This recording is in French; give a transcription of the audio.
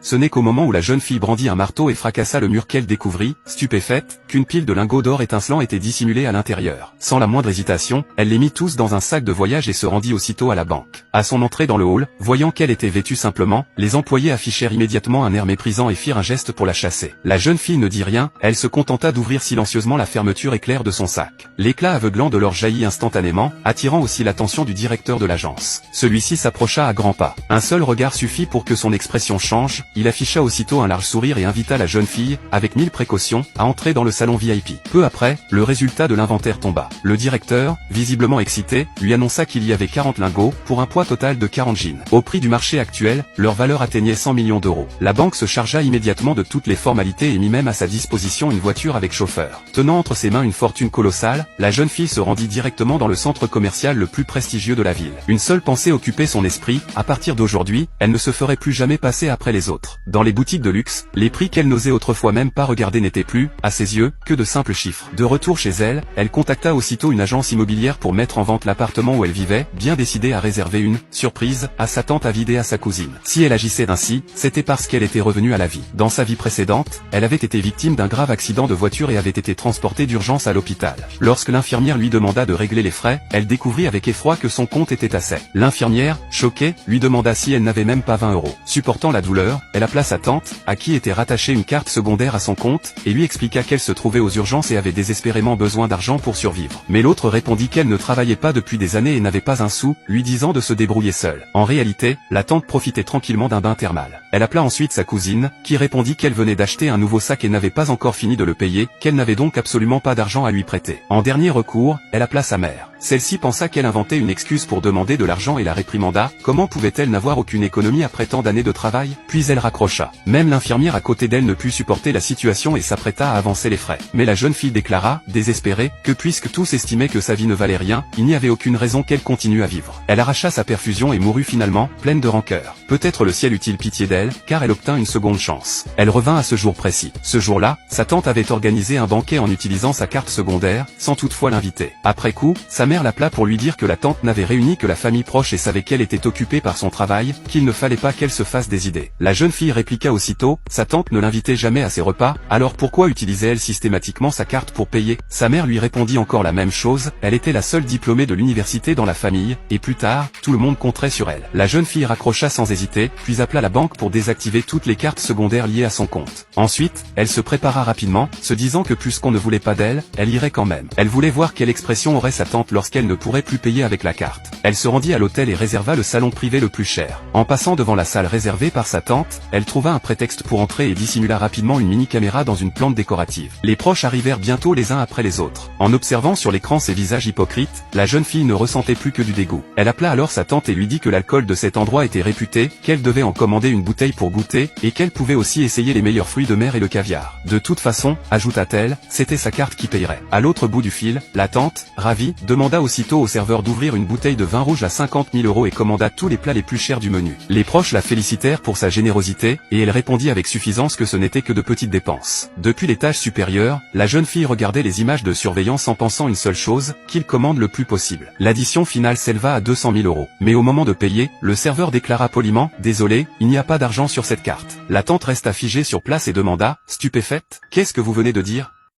Ce n'est qu'au moment où la jeune fille brandit un marteau et fracassa le mur qu'elle découvrit, stupéfaite, qu'une pile de lingots d'or étincelants était dissimulée à l'intérieur. Sans la moindre hésitation, elle les mit tous dans un sac de voyage et se rendit aussitôt à la banque. À son entrée dans le hall, voyant qu'elle était vêtue simplement, les employés affichèrent immédiatement un air méprisant et firent un geste pour la chasser. La jeune fille ne dit rien, elle se contenta d'ouvrir silencieusement la fermeture éclair de son sac. L'éclat aveuglant de l'or jaillit instantanément, attirant aussi l'attention du directeur de l'agence. Celui-ci s'approcha à grands pas. Un seul regard suffit pour que son expression change, il afficha aussitôt un large sourire et invita la jeune fille, avec 1000 précautions, à entrer dans le salon VIP. Peu après, le résultat de l'inventaire tomba. Le directeur, visiblement excité, lui annonça qu'il y avait 40 lingots, pour un poids total de 40 jeans. Au prix du marché actuel, leur valeur atteignait 100 millions d'euros. La banque se chargea immédiatement de toutes les formalités et mit même à sa disposition une voiture avec chauffeur. Tenant entre ses mains une fortune colossale, la jeune fille se rendit directement dans le centre commercial le plus prestigieux de la ville. Une seule pensée occupait son esprit, à partir d'aujourd'hui, elle ne se ferait plus jamais passer après les autres. Dans les boutiques de luxe, les prix qu'elle n'osait autrefois même pas regarder n'étaient plus, à ses yeux, que de simples chiffres. De retour chez elle, elle contacta aussitôt une agence immobilière pour mettre en vente l'appartement où elle vivait, bien décidée à réserver une surprise à sa tante Avidée et à sa cousine. Si elle agissait ainsi, c'était parce qu'elle était revenue à la vie. Dans sa vie précédente, elle avait été victime d'un grave accident de voiture et avait été transportée d'urgence à l'hôpital. Lorsque l'infirmière lui demanda de régler les frais, elle découvrit avec effroi que son compte était à sec. L'infirmière, choquée, lui demanda si elle n'avait même pas 20 euros. Supportant la douleur, elle appela sa tante, à qui était rattachée une carte secondaire à son compte, et lui expliqua qu'elle se trouvait aux urgences et avait désespérément besoin d'argent pour survivre. Mais l'autre répondit qu'elle ne travaillait pas depuis des années et n'avait pas un sou, lui disant de se débrouiller seule. En réalité, la tante profitait tranquillement d'un bain thermal. Elle appela ensuite sa cousine, qui répondit qu'elle venait d'acheter un nouveau sac et n'avait pas encore fini de le payer, qu'elle n'avait donc absolument pas d'argent à lui prêter. En dernier recours, elle appela sa mère. Celle-ci pensa qu'elle inventait une excuse pour demander de l'argent et la réprimanda. Comment pouvait-elle n'avoir aucune économie après tant d'années de travail? Puis elle raccrocha. Même l'infirmière à côté d'elle ne put supporter la situation et s'apprêta à avancer les frais. Mais la jeune fille déclara, désespérée, que puisque tous estimaient que sa vie ne valait rien, il n'y avait aucune raison qu'elle continue à vivre. Elle arracha sa perfusion et mourut finalement, pleine de rancœur. Peut-être le ciel eut-il pitié d'elle, car elle obtint une seconde chance. Elle revint à ce jour précis. Ce jour-là, sa tante avait organisé un banquet en utilisant sa carte secondaire, sans toutefois l'inviter. Après coup, sa mère l'appela pour lui dire que la tante n'avait réuni que la famille proche et savait qu'elle était occupée par son travail, qu'il ne fallait pas qu'elle se fasse des idées. La jeune fille répliqua aussitôt, sa tante ne l'invitait jamais à ses repas, alors pourquoi utilisait-elle systématiquement sa carte pour payer? Sa mère lui répondit encore la même chose, elle était la seule diplômée de l'université dans la famille, et plus tard, tout le monde compterait sur elle. La jeune fille raccrocha sans hésiter, puis appela la banque pour désactiver toutes les cartes secondaires liées à son compte. Ensuite, elle se prépara rapidement, se disant que puisqu'on ne voulait pas d'elle, elle irait quand même. Elle voulait voir quelle expression aurait sa tante lorsqu'elle ne pourrait plus payer avec la carte. Elle se rendit à l'hôtel et réserva le salon privé le plus cher. En passant devant la salle réservée par sa tante, elle trouva un prétexte pour entrer et dissimula rapidement une mini-caméra dans une plante décorative. Les proches arrivèrent bientôt les uns après les autres. En observant sur l'écran ces visages hypocrites, la jeune fille ne ressentait plus que du dégoût. Elle appela alors sa tante et lui dit que l'alcool de cet endroit était réputé, qu'elle devait en commander une bouteille pour goûter, et qu'elle pouvait aussi essayer les meilleurs fruits de mer et le caviar. De toute façon, ajouta-t-elle, c'était sa carte qui payerait. À l'autre bout du fil, la tante, ravie, demanda aussitôt au serveur d'ouvrir une bouteille de vin rouge à 50 000 € et commanda tous les plats les plus chers du menu. Les proches la félicitèrent pour sa générosité, et elle répondit avec suffisance que ce n'était que de petites dépenses. Depuis l'étage supérieur, la jeune fille regardait les images de surveillance en pensant une seule chose, qu'il commande le plus possible. L'addition finale s'éleva à 200 000 €. Mais au moment de payer, le serveur déclara poliment, désolé, il n'y a pas d'argent sur cette carte. La tante resta figée sur place et demanda, stupéfaite, qu'est-ce que vous venez de dire?